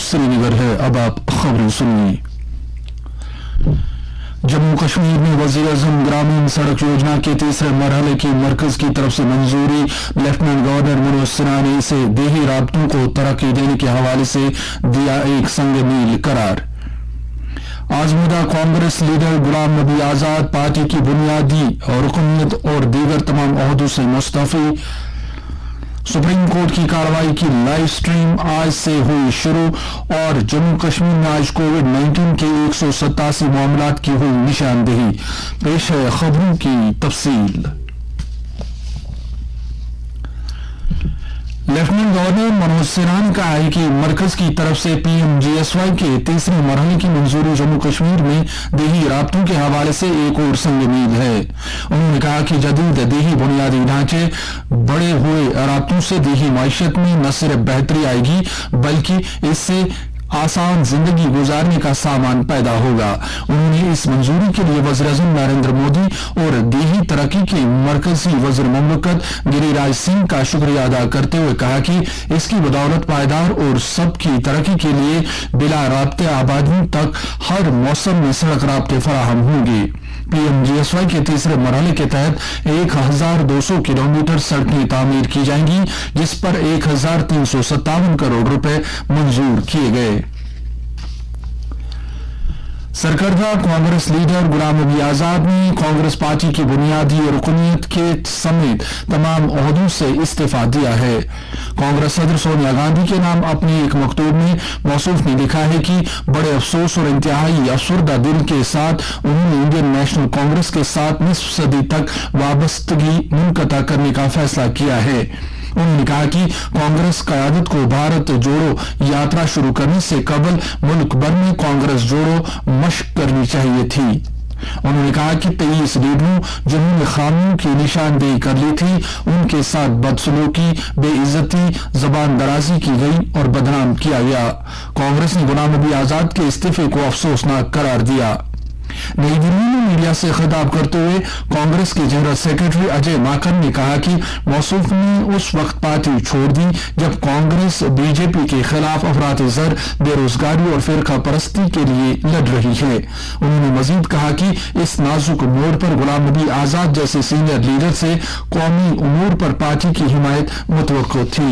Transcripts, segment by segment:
श्रीनगर है। अब आप खबरें सुनिए। जम्मू कश्मीर में वज़ीर-ए-आज़म ग्रामीण सड़क योजना के तीसरे मरहले की मरकज की तरफ से मंजूरी। लेफ्टिनेंट गवर्नर मनोज सिन्हा ने इसे देही राब्तों को तरक्की देने के हवाले से दिया एक संग मील करार। आजमूदा कांग्रेस लीडर गुलाम नबी आजाद पार्टी की बुनियादी रुकनियत और दीगर तमाम ओहदों से मुस्तफी। सुप्रीम कोर्ट की कार्रवाई की लाइव स्ट्रीम आज से हुई शुरू और जम्मू कश्मीर में आज कोविड-19 के 187 मामलात की हुई निशानदेही। पेश है खबरों की तफसील। लेफ्टिनेंट गवर्नर मनोज सिन्हा ने कहा है कि मरकज की तरफ से पीएमजीएसवाई के तीसरे मरहले की मंजूरी जम्मू कश्मीर में देही राब्तों के हवाले से एक और संग मील है। उन्होंने कहा कि जदीद देही बुनियादी ढांचे बड़े हुए राब्तों से देही माइशत में न सिर्फ बेहतरी आएगी बल्कि इससे आसान जिंदगी गुजारने का सामान पैदा होगा। उन्होंने इस मंजूरी के लिए वज़ीर-ए-आज़म नरेंद्र मोदी और देही तरक्की के मरकजी वज़ीर मुमलिकत गिरिराज सिंह का शुक्रिया अदा करते हुए कहा कि इसकी बदौलत पायदार और सबकी तरक्की के लिए बिला राब्ते आबादी तक हर मौसम में सड़क राब्ते फराहम होंगे। पीएमजीएसवाई के तीसरे मरहले के तहत 1200 किलोमीटर सड़कें तामीर की जाएंगी, जिस पर 1357 करोड़ रुपए मंजूर किए गए। सरकर्दा कांग्रेस लीडर गुलाम नबी आजाद ने कांग्रेस पार्टी की बुनियादी रुकनियत के समेत तमाम ओहदों से इस्तीफा दिया है। कांग्रेस सदर सोनिया गांधी के नाम अपने एक मकतूब में मौसूफ ने लिखा है कि बड़े अफसोस और इंतहाई अफसरदा दिल के साथ उन्होंने इंडियन नेशनल कांग्रेस के साथ निस्फ सदी तक वाबस्तगी मुनक़ता करने का फैसला किया है। उन्होंने कहा कि कांग्रेस क़यादत को भारत जोड़ो यात्रा शुरू करने से कबल मुल्क भर में कांग्रेस जोड़ो मशक करनी चाहिए थी। उन्होंने कहा कि 23 लीडरों जिन्होंने खामियों की निशानदेही कर ली थी उनके साथ बदसलूकी, बेइज्जती, जबान दराजी की गई और बदनाम किया गया। कांग्रेस ने गुलाम नबी आजाद के इस्तीफे को अफसोसनाक करार दिया। नई दिल्ली में मीडिया से खिताब करते हुए कांग्रेस के जनरल सेक्रेटरी अजय माकन ने कहा कि मौसूफ ने उस वक्त पार्टी छोड़ दी जब कांग्रेस बीजेपी के खिलाफ अफरात-ए-ज़र, बेरोजगारी और फिरका परस्ती के लिए लड़ रही है। उन्होंने मजीद कहा कि इस नाजुक मोड़ पर गुलाम नबी आजाद जैसे सीनियर लीडर से कौमी उमूर पर पार्टी की हिमायत मुतवक्को थी।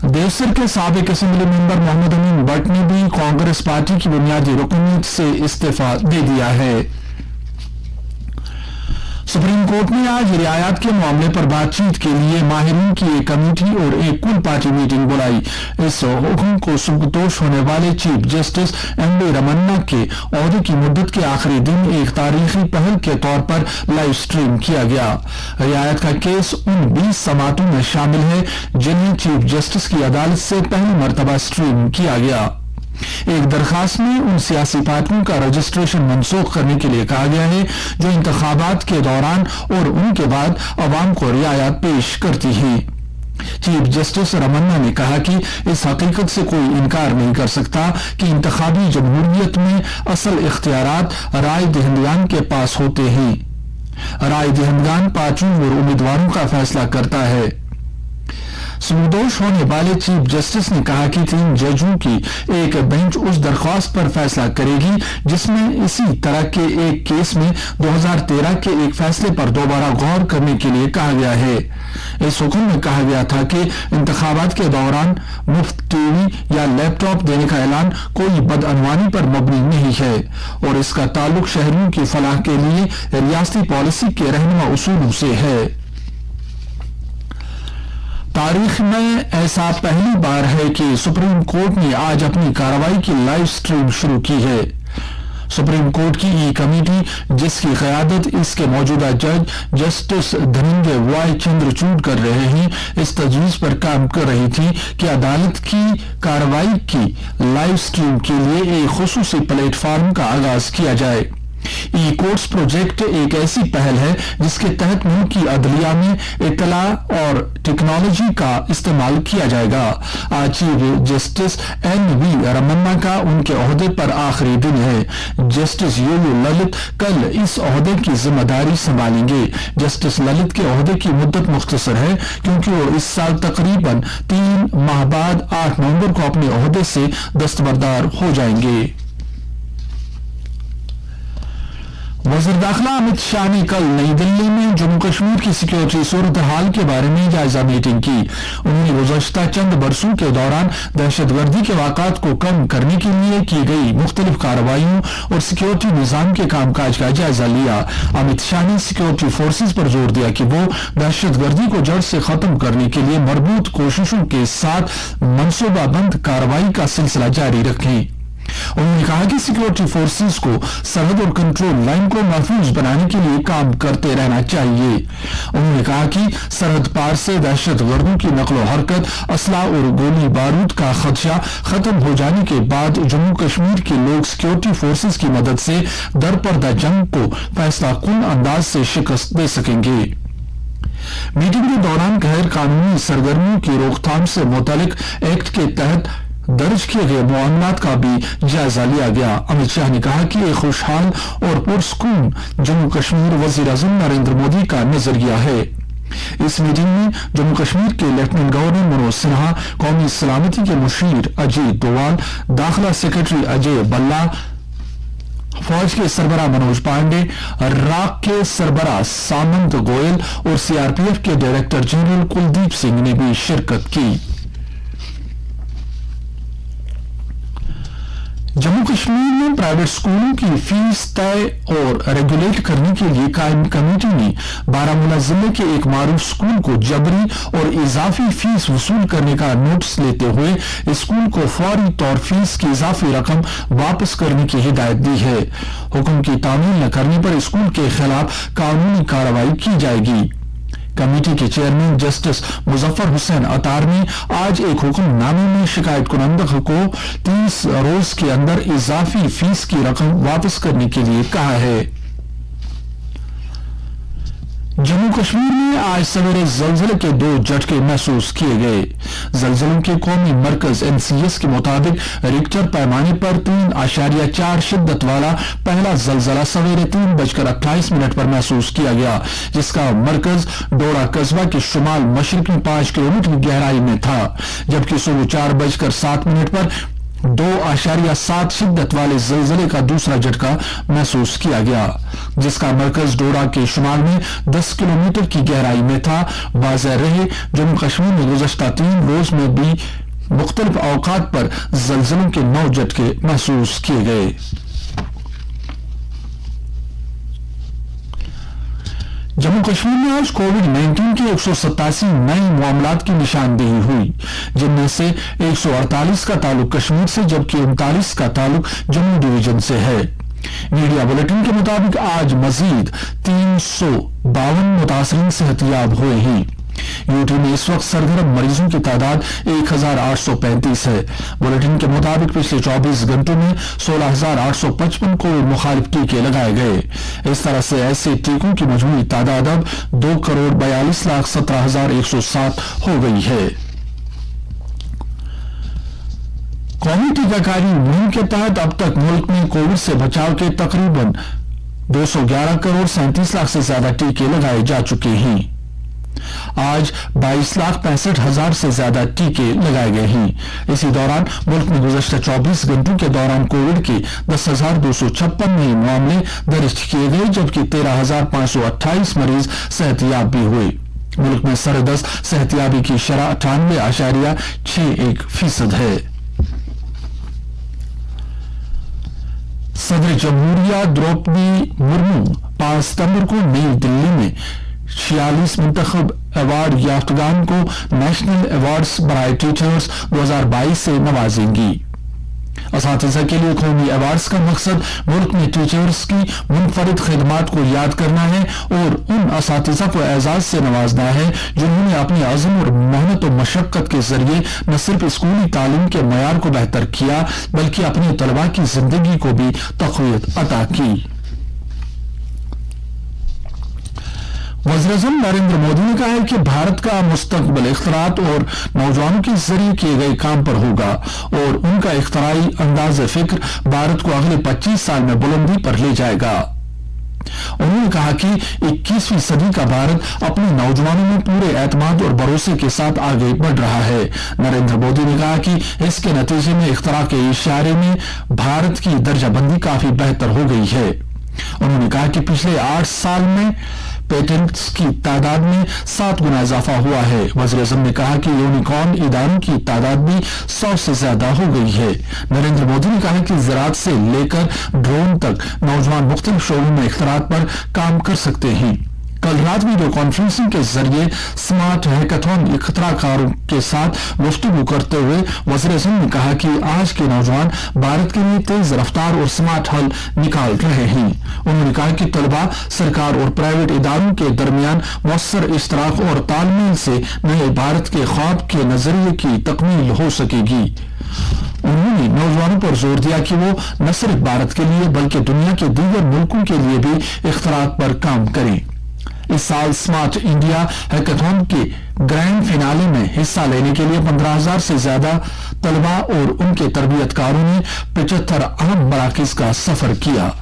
देवसर के साबिक असेंबली मेंबर मोहम्मद अमीन भट्ट ने भी कांग्रेस पार्टी की बुनियादी रुकनियत से इस्तीफा दे दिया है। सुप्रीम कोर्ट ने आज रियायत के मामले पर बातचीत के लिए माहिरीन की एक कमेटी और एक कुल पार्टी मीटिंग बुलाई। इस हुक्म को सुबुतोश होने वाले चीफ जस्टिस एम.डी. रमन्ना के ओहदे की मुद्दत के आखिरी दिन एक तारीखी पहल के तौर पर लाइव स्ट्रीम किया गया। रियायत का केस उन 20 समातों में शामिल है जिन्हें चीफ जस्टिस की अदालत से पहली मरतबा स्ट्रीम किया गया। एक दरखास्त में उन सियासी पार्टियों का रजिस्ट्रेशन मनसूख करने के लिए कहा गया है जो इंतखाबात के दौरान और उनके बाद अवाम को रियायत पेश करती है। चीफ जस्टिस रमन्ना ने कहा कि इस हकीकत से कोई इनकार नहीं कर सकता कि इंतखाबी जमहूरियत में असल इख्तियारात राय दहिंदगान के पास होते हैं। राय दहिंदगान पार्टियों और उम्मीदवारों का फैसला करता है। सुबुतोश होने वाले चीफ जस्टिस ने कहा कि 3 जजों की एक बेंच उस दरख्वास्त पर फैसला करेगी जिसमें इसी तरह के एक केस में 2013 के एक फैसले पर दोबारा गौर करने के लिए कहा गया है। इस हुक्म में कहा गया था कि इंतखाबात के दौरान मुफ्त टीवी या लैपटॉप देने का ऐलान कोई बदअनवानी पर मबनी नहीं है और इसका ताल्लुक शहरियों की फलाह के लिए रियासती पॉलिसी के रहनुमा उसूलों से है। तारीख में ऐसा पहली बार है कि सुप्रीम कोर्ट ने आज अपनी कार्रवाई की लाइव स्ट्रीम शुरू की है। सुप्रीम कोर्ट की ये कमेटी जिसकी क़यादत इसके मौजूदा जज जस्टिस धनंजय वाई चंद्रचूड़ कर रहे हैं इस तजवीज पर काम कर रही थी कि अदालत की कार्रवाई की लाइव स्ट्रीम के लिए एक खुसूसी प्लेटफॉर्म का आगाज किया जाए। ای کوٹس پروجیکٹ ایک ایسی پہل ہے جس کے تحت ملک کی عدلیہ میں اطلاع اور ٹیکنالوجی کا استعمال کیا جائے گا۔ آج چیف جسٹس این.وی. رمنا کا ان کے عہدے پر آخری دن ہے۔ جسٹس یو للت کل اس عہدے کی ذمہ داری سنبھالیں گے۔ جسٹس للت کے عہدے کی مدت مختصر ہے کیونکہ وہ اس سال تقریباً 3 ماہ بعد 8 نومبر کو اپنے عہدے سے دستبردار ہو جائیں گے۔ وزیر داخلہ امت شاہ نے کل نئی دلی میں جموں کشمیر کی سیکورٹی صورتحال کے بارے میں جائزہ میٹنگ کی۔ انہوں نے گزشتہ چند برسوں کے دوران دہشت گردی کے واقعات کو کم کرنے کے لیے کی گئی مختلف کارروائیوں اور سیکورٹی نظام کے کام کاج کا جائزہ لیا۔ امت شاہ نے سیکورٹی فورسز پر زور دیا کہ وہ دہشت گردی کو جڑ سے ختم کرنے کے لیے مربوط کوششوں کے ساتھ منصوبہ بند کارروائی کا سلسلہ جاری رکھیں۔ انہوں نے کہا کہ سیکورٹی فورسز کو سرحد اور کنٹرول لائن کو محفوظ بنانے کے لیے کام کرتے رہنا چاہیے۔ انہوں نے کہا کہ سرحد پار سے دہشت گردوں کی نقل و حرکت، اسلحہ اور گولی بارود کا خدشہ ختم ہو جانے کے بعد جموں کشمیر کے لوگ سیکورٹی فورسز کی مدد سے درپردہ جنگ کو فیصلہ کن انداز سے شکست دے سکیں گے۔ میٹنگ کے دوران غیر قانونی سرگرمیوں کی روک تھام سے متعلق ایکٹ کے تحت درج کیے گئے معاملات کا بھی جائزہ لیا گیا۔ امت شاہ نے کہا کہ ایک خوشحال اور پرسکون جموں کشمیر وزیر اعظم نریندر مودی کا نظریہ ہے۔ اس میٹنگ میں جموں کشمیر کے لیفٹیننٹ گورنر منوج سنہا، قومی سلامتی کے مشیر اجیت ڈووال، داخلہ سیکرٹری اجے بلّا، فوج کے سربراہ منوج پانڈے، راک کے سربراہ سامنت گوئل اور سی آر پی ایف کے ڈائریکٹر جنرل کلدیپ سنگھ نے بھی شرکت کی۔ جموں کشمیر میں پرائیویٹ اسکولوں کی فیس طے اور ریگولیٹ کرنے کے لیے قائم کمیٹی نے بارہمولہ ضلع کے ایک معروف اسکول کو جبری اور اضافی فیس وصول کرنے کا نوٹس لیتے ہوئے اسکول کو فوری طور فیس کی اضافی رقم واپس کرنے کی ہدایت دی ہے۔ حکم کی تعمیل نہ کرنے پر اسکول کے خلاف قانونی کارروائی کی جائے گی۔ کمیٹی کے چیئرمین جسٹس مظفر حسین عطار نے آج ایک حکم نامے میں شکایت کنندہ کو 30 روز کے اندر اضافی فیس کی رقم واپس کرنے کے لیے کہا ہے۔ جموں کشمیر میں آج سویرے زلزلے کے 2 جھٹکے محسوس کیے گئے۔ زلزلوں کے قومی مرکز NCS کے مطابق ریکٹر پیمانے پر 3.4 شدت والا پہلا زلزلہ سویرے 3:28 پر محسوس کیا گیا، جس کا مرکز ڈوڑا قصبہ کے شمال مشرقی 5 کلومیٹر گہرائی میں تھا، جبکہ صبح 4:07 پر 2.7 شدت والے زلزلے کا دوسرا جھٹکا محسوس کیا گیا، جس کا مرکز ڈوڑا کے شمال میں 10 کلومیٹر کی گہرائی میں تھا۔ واضح رہے جموں کشمیر میں گزشتہ 3 روز میں بھی مختلف اوقات پر زلزلوں کے 9 جھٹکے محسوس کیے گئے۔ جموں کشمیر میں آج کووڈ-19 کے 187 نئے معاملات کی نشاندہی ہوئی، جن میں سے 148 کا تعلق کشمیر سے جبکہ 39 کا تعلق جموں ڈویژن سے ہے۔ میڈیا بلیٹن کے مطابق آج مزید 352 متاثرین صحت یاب ہوئے ہیں۔ یو ٹی میں اس وقت سرگرم مریضوں کی تعداد 1835 ہے۔ بلیٹن کے مطابق پچھلے 24 گھنٹوں میں 16,855 کووڈ مخالف ٹیکے لگائے گئے۔ اس طرح سے ایسے ٹیکوں کی مجموعی تعداد اب 2,42,17,107 ہو گئی ہے۔ قومی ٹیکہ کاری مہم کے تحت اب تک ملک میں کووڈ سے بچاؤ کے تقریباً 211 کروڑ 37 لاکھ سے زیادہ ٹیکے لگائے جا چکے ہیں۔ آج 22,65,000 سے زیادہ ٹیکے لگائے گئے ہیں۔ اسی دوران ملک میں گزشتہ 24 گھنٹوں کے دوران کووڈ کے 10,256 نئے معاملے درج کیے گئے، جبکہ 13,528 مریض صحت یاب بھی ہوئے۔ ملک میں سردست صحت یابی کی شرح 98.61% ہے۔ صدر جمہوریہ دروپدی مرمو 5 ستمبر کو نئی دلی میں 46 منتخب ایوارڈ یافتگان کو نیشنل ایوارڈز برائے ٹیچرز 2022 سے نوازیں گی۔ اساتذہ کے لیے قومی ایوارڈز کا مقصد ملک میں ٹیچرز کی منفرد خدمات کو یاد کرنا ہے اور ان اساتذہ کو اعزاز سے نوازنا ہے جنہوں نے اپنی عزم اور محنت و مشقت کے ذریعے نہ صرف اسکولی تعلیم کے معیار کو بہتر کیا بلکہ اپنے طلباء کی زندگی کو بھی تقویت عطا کی۔ वज़ीर-ए-आज़म नरेंद्र मोदी ने कहा है कि भारत का मुस्तकबिल इख्तरात और नौजवानों के जरिए किए गए काम पर होगा और उनका इख्तराई अंदाज़ फिक्र भारत को अगले 25 साल में बुलंदी पर ले जाएगा। उन्होंने कहा कि 21वीं सदी का भारत अपने नौजवानों में पूरे एतमाद और भरोसे के साथ आगे बढ़ रहा है। नरेंद्र मोदी ने कहा कि इसके नतीजे में इख्तरा के इशारे में भारत की दर्जाबंदी काफी बेहतर हो गई है। उन्होंने कहा कि पिछले 8 साल में पेटेंट्स की तादाद में 7 गुना इजाफा हुआ है। वज़ीर-ए-आज़म ने कहा कि यूनिकॉर्न इदारों की तादाद भी 100 से ज्यादा हो गई है। नरेंद्र मोदी ने कहा कि ज़राअत से लेकर ड्रोन तक नौजवान मुख्तलिफ शोबों में इख्तरात पर काम कर सकते हैं। कल रात वीडियो कॉन्फ्रेंसिंग के जरिए स्मार्ट हैकाथॉन इख्तराकारों के साथ गुफ्तगू करते हुए वज़ीर-ए-आज़म ने कहा कि आज के नौजवान भारत के लिए तेज रफ्तार और स्मार्ट हल निकाल रहे हैं। उन्होंने कहा कि तलबा, सरकार और प्राइवेट इदारों के दरमियान मौसर इश्तराक और तालमेल से नए भारत के ख्वाब के नजरिए की तकमील हो सकेगी। उन्होंने नौजवानों पर जोर दिया कि वो न सिर्फ भारत के लिए बल्कि दुनिया के दीगर मुल्कों के लिए भी इख्तरात पर काम करें। इस साल स्मार्ट इंडिया हैकाथॉन के ग्रैंड फिनाले में हिस्सा लेने के लिए 15,000 से ज्यादा तलबा और उनके तरबियतकारों ने 75 अहम मराकिज का सफर किया।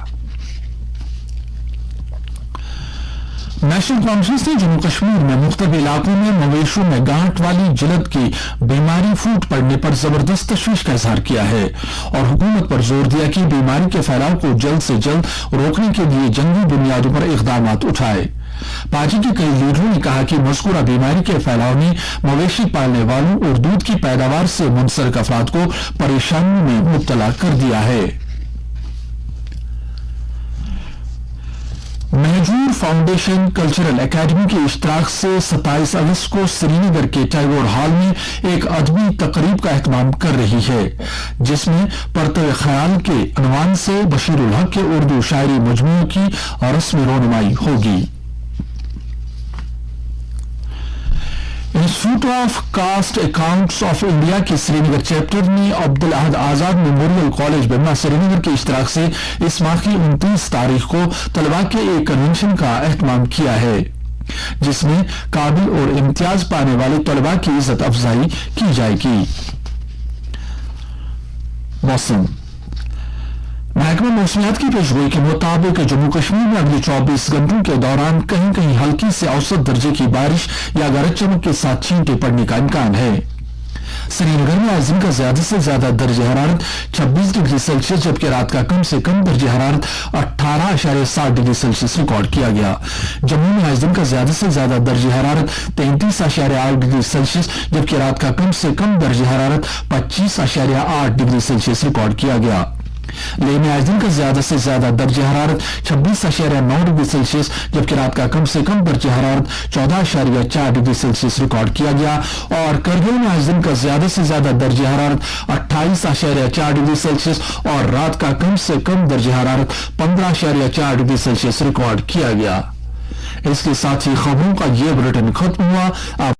नेशनल कॉन्फ्रेंस ने जम्मू कश्मीर में मुख्तलिफ इलाकों में मवेशियों में गांठ वाली जिलद की बीमारी फूट पड़ने पर जबरदस्त तशवीश का इजहार किया है और हुकूमत पर जोर दिया कि बीमारी के फैलाव को जल्द से जल्द रोकने के लिए जंगी बुनियादों पर इकदाम उठाए। पार्टी के कई लीडरों ने कहा कि मज़कूरा बीमारी के फैलाव ने मवेशी पालने वालों और दूध की पैदावार से मुंसलिक अफराद को परेशानी में मुब्तला कर दिया है। महजूर फाउंडेशन कल्चरल एकेडमी के इश्तराक से 27 अगस्त को श्रीनगर के टैगोर हॉल में एक अदबी तकरीब का एहतमाम कर रही है, जिसमें परतवे ख्याल के अनवान से बशीरुल हक के उर्दू शायरी मजमूए की रस्मी रोनुमाई होगी। Institute of cost accounts of India के श्रीनगर चैप्टर ने अब्दुल अहद आजाद मेमोरियल कॉलेज बिरमा श्रीनगर के इश्तराक से इस माह की 29 तारीख को तलबा के एक कन्वेंशन का एहतमाम किया है, जिसमें काबिल और इम्तियाज पाने वाले तलबा की इज्जत अफजाई की जाएगी। मौसम महकमा मौसमियात की पेशगोई के मुताबिक जम्मू कश्मीर में अगले 24 घंटों के दौरान कहीं कहीं हल्की से औसत दर्जे की बारिश या गरज चमक के साथ छींटे पड़ने का इम्कान है। श्रीनगर में आज दिन का ज्यादा से ज्यादा दर्जे हरारत 26 डिग्री सेल्सियस जबकि रात का कम से कम दर्जे हरारत 18.7 डिग्री सेल्सियस रिकॉर्ड किया गया। जम्मू में आज दिन का ज्यादा से ज्यादा दर्जे हरारत 33.8 डिग्री सेल्सियस जबकि रात का कम से कम दर्जे हरारत 25.8 डिग्री सेल्सियस रिकॉर्ड किया गया। लेह में आज दिन का ज्यादा से ज्यादा दर्जे हरारत 26.9 डिग्री सेल्सियस जबकि रात का कम से कम दर्जे हरारत 14.4 डिग्री सेल्सियस रिकॉर्ड किया गया और करगिल में आज दिन का ज्यादा से ज्यादा दर्जे हरारत 28.4 डिग्री सेल्सियस और रात का कम से कम दर्जे हरारत 15.4 डिग्री सेल्सियस रिकॉर्ड किया गया। इसके साथ ही खबरों का ये बुलेटिन खत्म हुआ।